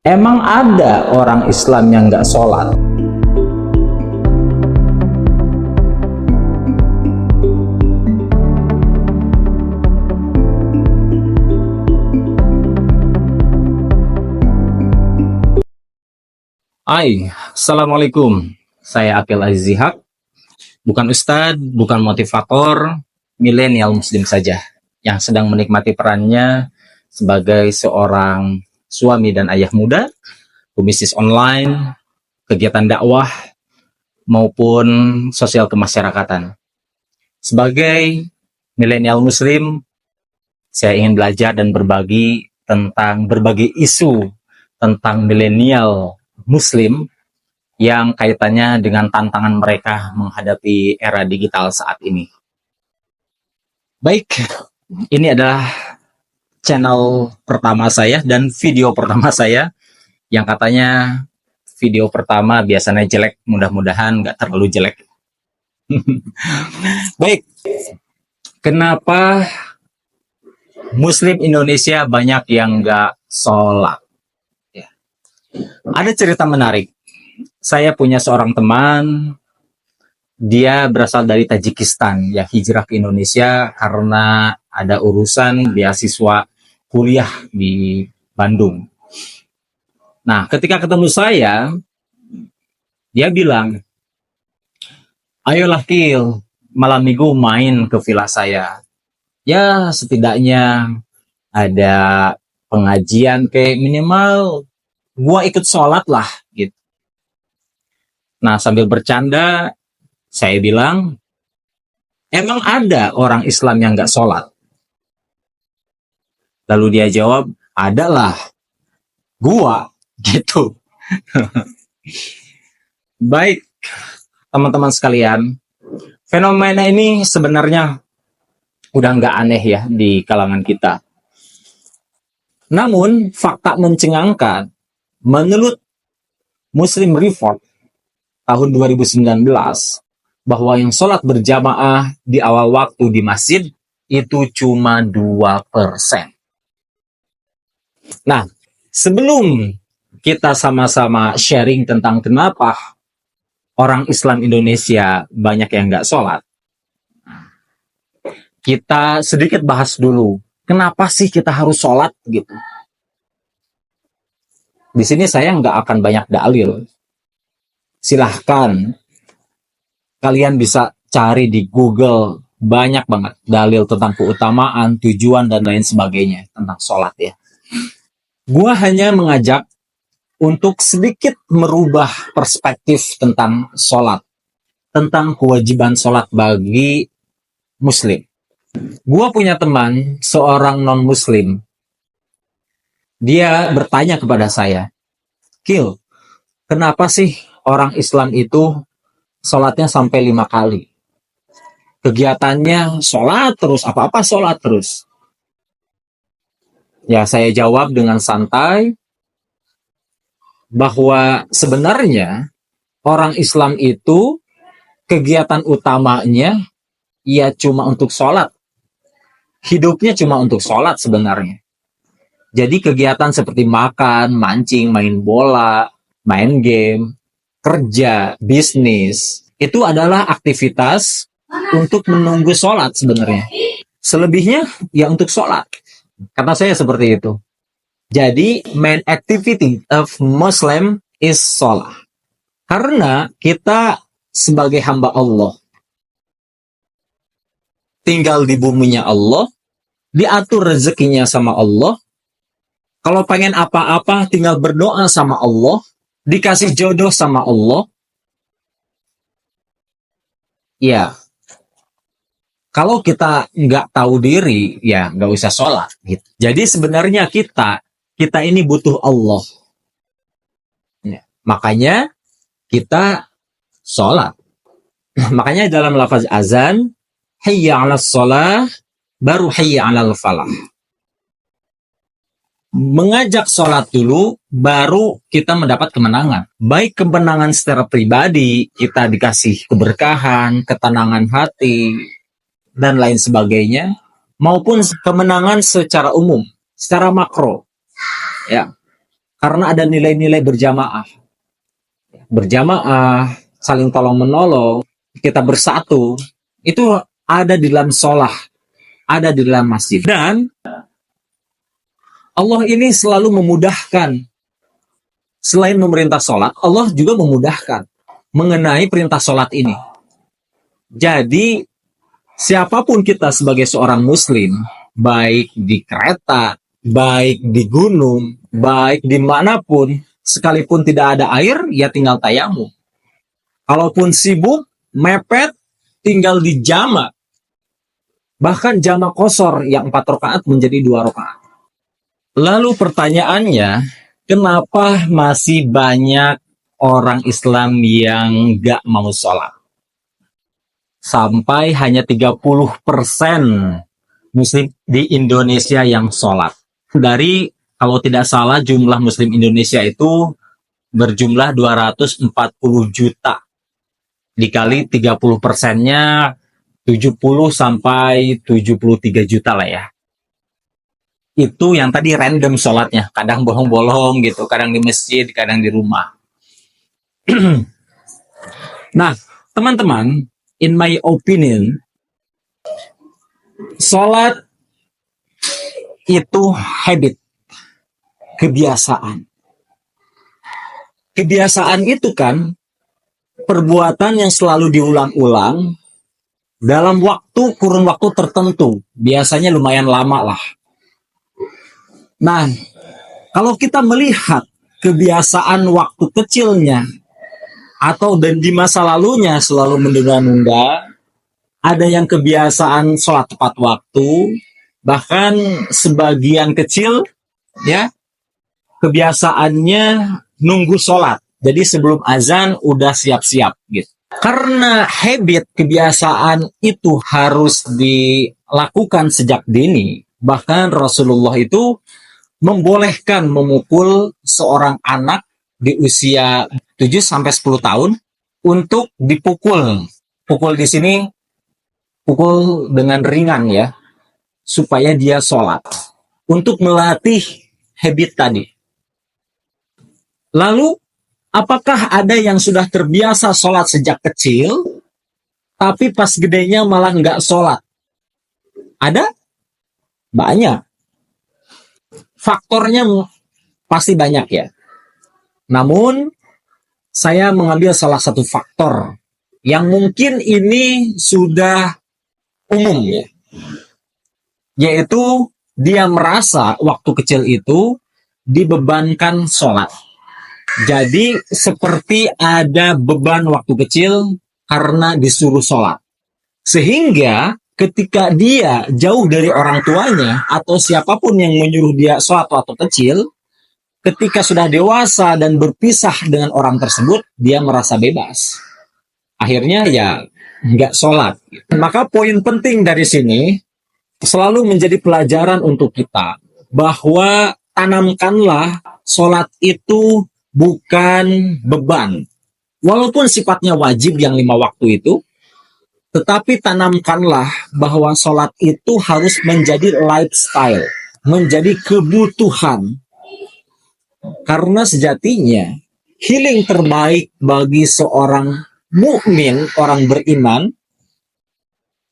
Emang ada orang Islam yang nggak sholat? Hai, Assalamualaikum. Saya Akil Azizihak, bukan ustadz, bukan motivator, milenial muslim saja yang sedang menikmati perannya sebagai seorang suami dan ayah muda, pebisnis online, kegiatan dakwah, maupun sosial kemasyarakatan. Sebagai milenial muslim, saya ingin belajar dan berbagi tentang berbagai isu tentang milenial muslim yang kaitannya dengan tantangan mereka menghadapi era digital saat ini. Baik, ini adalah channel pertama saya dan video pertama saya yang katanya video pertama biasanya jelek, mudah-mudahan nggak terlalu jelek. Baik, kenapa Muslim Indonesia banyak yang nggak sholat? Ya. Ada cerita menarik. Saya punya seorang teman, dia berasal dari Tajikistan, ya hijrah ke Indonesia karena ada urusan beasiswa kuliah di Bandung. Nah, ketika ketemu saya, dia bilang, ayolah Kil, malam minggu main ke villa saya. Ya, setidaknya ada pengajian kayak minimal gua ikut sholat lah, gitu. Nah, sambil bercanda, saya bilang, emang ada orang Islam yang nggak sholat? Lalu dia jawab, ada lah, gua, gitu. Baik, teman-teman sekalian, fenomena ini sebenarnya udah nggak aneh ya di kalangan kita. Namun, fakta mencengangkan, menurut Muslim Report tahun 2019, bahwa yang sholat berjamaah di awal waktu di masjid itu cuma 2%. Nah, sebelum kita sama-sama sharing tentang kenapa orang Islam Indonesia banyak yang nggak sholat, kita sedikit bahas dulu, kenapa sih kita harus sholat gitu. Di sini saya nggak akan banyak dalil. Silahkan kalian bisa cari di Google, banyak banget dalil tentang keutamaan, tujuan, dan lain sebagainya tentang sholat ya. Gua hanya mengajak untuk sedikit merubah perspektif tentang sholat, tentang kewajiban sholat bagi muslim. Gua punya teman, seorang non-muslim. Dia bertanya kepada saya, Kil, kenapa sih orang Islam itu sholatnya sampai 5 kali? Kegiatannya sholat terus, apa-apa sholat terus. Ya, saya jawab dengan santai bahwa sebenarnya orang Islam itu kegiatan utamanya ya cuma untuk sholat. Hidupnya cuma untuk sholat sebenarnya. Jadi kegiatan seperti makan, mancing, main bola, main game, kerja, bisnis, itu adalah aktivitas untuk menunggu sholat sebenarnya. Selebihnya ya untuk sholat. Kata saya seperti itu. Jadi main activity of Muslim is sholat. Karena kita sebagai hamba Allah, tinggal di buminya Allah, diatur rezekinya sama Allah. Kalau pengen apa-apa tinggal berdoa sama Allah, dikasih jodoh sama Allah. Ya, kalau kita nggak tahu diri, ya nggak usah sholat. Gitu. Jadi sebenarnya kita ini butuh Allah. Ya, makanya kita sholat. Makanya dalam lafaz azan, hayya 'alas sholah, baru hayya 'alal falah. Mengajak sholat dulu, baru kita mendapat kemenangan. Baik kemenangan secara pribadi, kita dikasih keberkahan, ketenangan hati, dan lain sebagainya, maupun kemenangan secara umum, secara makro. Ya, Karena ada nilai-nilai berjamaah. Berjamaah, saling tolong-menolong, kita bersatu, itu ada di dalam sholah, ada di dalam masjid. Dan Allah ini selalu memudahkan. Selain memerintah sholat, Allah juga memudahkan mengenai perintah sholat ini. Jadi, siapapun kita sebagai seorang muslim, baik di kereta, baik di gunung, baik dimanapun, sekalipun tidak ada air, ya tinggal tayamum. Kalaupun sibuk, mepet, tinggal dijama. Bahkan jama qashar yang 4 rakaat menjadi 2 rakaat. Lalu pertanyaannya, kenapa masih banyak orang Islam yang gak mau sholat? Sampai hanya 30% Muslim di Indonesia yang sholat. Dari, kalau tidak salah, jumlah Muslim Indonesia itu berjumlah 240 juta. Dikali 30%-nya 70 sampai 73 juta lah ya. Itu yang tadi random sholatnya. Kadang bolong-bolong gitu, kadang di masjid, kadang di rumah. Nah, teman-teman, in my opinion, sholat itu habit, kebiasaan. Kebiasaan itu kan perbuatan yang selalu diulang-ulang dalam kurun waktu tertentu. Biasanya lumayan lama lah. Nah, kalau kita melihat kebiasaan waktu kecilnya atau dan di masa lalunya selalu menunda-nunda, ada yang kebiasaan sholat tepat waktu, bahkan sebagian kecil ya kebiasaannya nunggu sholat. Jadi sebelum azan udah siap-siap gitu. Karena habit, kebiasaan itu harus dilakukan sejak dini. Bahkan Rasulullah itu membolehkan memukul seorang anak di usia 7-10 tahun untuk dipukul. Pukul di sini, pukul dengan ringan ya, supaya dia sholat. Untuk melatih habit tadi. Lalu, apakah ada yang sudah terbiasa sholat sejak kecil, tapi pas gedenya malah nggak sholat? Ada? Banyak. Faktornya pasti banyak ya. Namun, saya mengambil salah satu faktor yang mungkin ini sudah umum ya. Yaitu dia merasa waktu kecil itu dibebankan sholat. Jadi seperti ada beban waktu kecil karena disuruh sholat. Sehingga ketika dia jauh dari orang tuanya atau siapapun yang menyuruh dia sholat waktu kecil, ketika sudah dewasa dan berpisah dengan orang tersebut, dia merasa bebas. Akhirnya ya nggak sholat. Maka poin penting dari sini selalu menjadi pelajaran untuk kita bahwa tanamkanlah sholat itu bukan beban. Walaupun sifatnya wajib yang 5 waktu itu, tetapi tanamkanlah bahwa sholat itu harus menjadi lifestyle, menjadi kebutuhan. Karena sejatinya healing terbaik bagi seorang mukmin, orang beriman,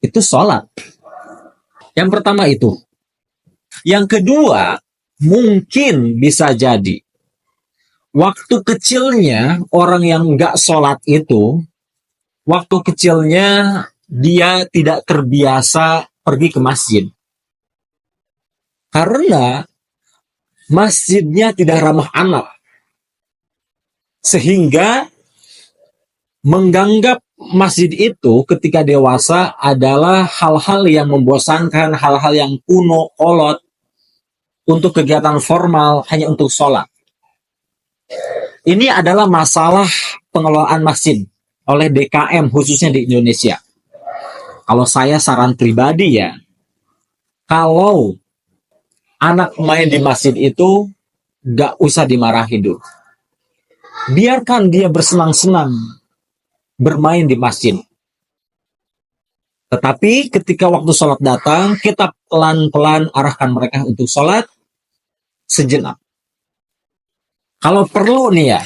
itu sholat. Yang pertama itu. Yang kedua, mungkin bisa jadi waktu kecilnya orang yang nggak sholat itu, waktu kecilnya dia tidak terbiasa pergi ke masjid. Karena masjidnya tidak ramah anak. Sehingga menganggap masjid itu ketika dewasa adalah hal-hal yang membosankan, hal-hal yang kuno, kolot, untuk kegiatan formal, hanya untuk sholat. Ini adalah masalah pengelolaan masjid oleh DKM khususnya di Indonesia. Kalau saya saran pribadi ya, kalau anak main di masjid itu gak usah dimarahin dulu. Biarkan dia bersenang-senang bermain di masjid. Tetapi ketika waktu sholat datang, kita pelan-pelan arahkan mereka untuk sholat sejenak. Kalau perlu nih ya,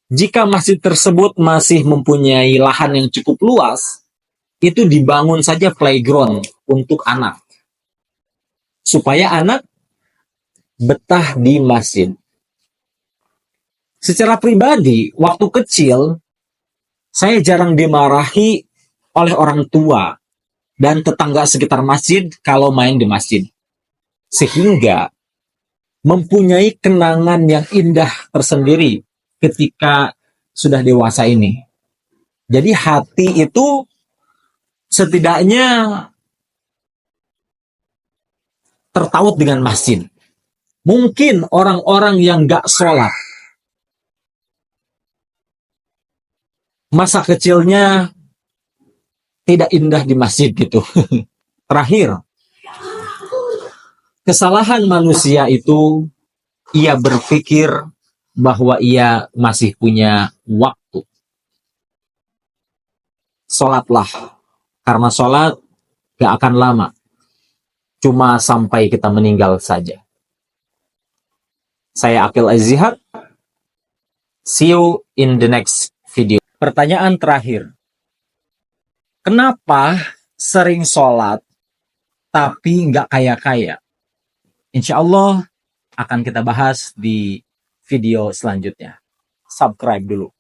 jika masjid tersebut masih mempunyai lahan yang cukup luas, itu dibangun saja playground untuk anak. Supaya anak betah di masjid. Secara pribadi, waktu kecil, saya jarang dimarahi oleh orang tua dan tetangga sekitar masjid kalau main di masjid. Sehingga mempunyai kenangan yang indah tersendiri ketika sudah dewasa ini. Jadi hati itu setidaknya tertaut dengan masjid. Mungkin orang-orang yang gak sholat, masa kecilnya tidak indah di masjid gitu. Terakhir, kesalahan manusia itu ia berpikir bahwa ia masih punya waktu. Sholatlah, karena sholat gak akan lama. Cuma sampai kita meninggal saja. Saya Akil Azihak. See you in the next video. Pertanyaan terakhir. Kenapa sering sholat tapi nggak kaya-kaya? Insya Allah akan kita bahas di video selanjutnya. Subscribe dulu.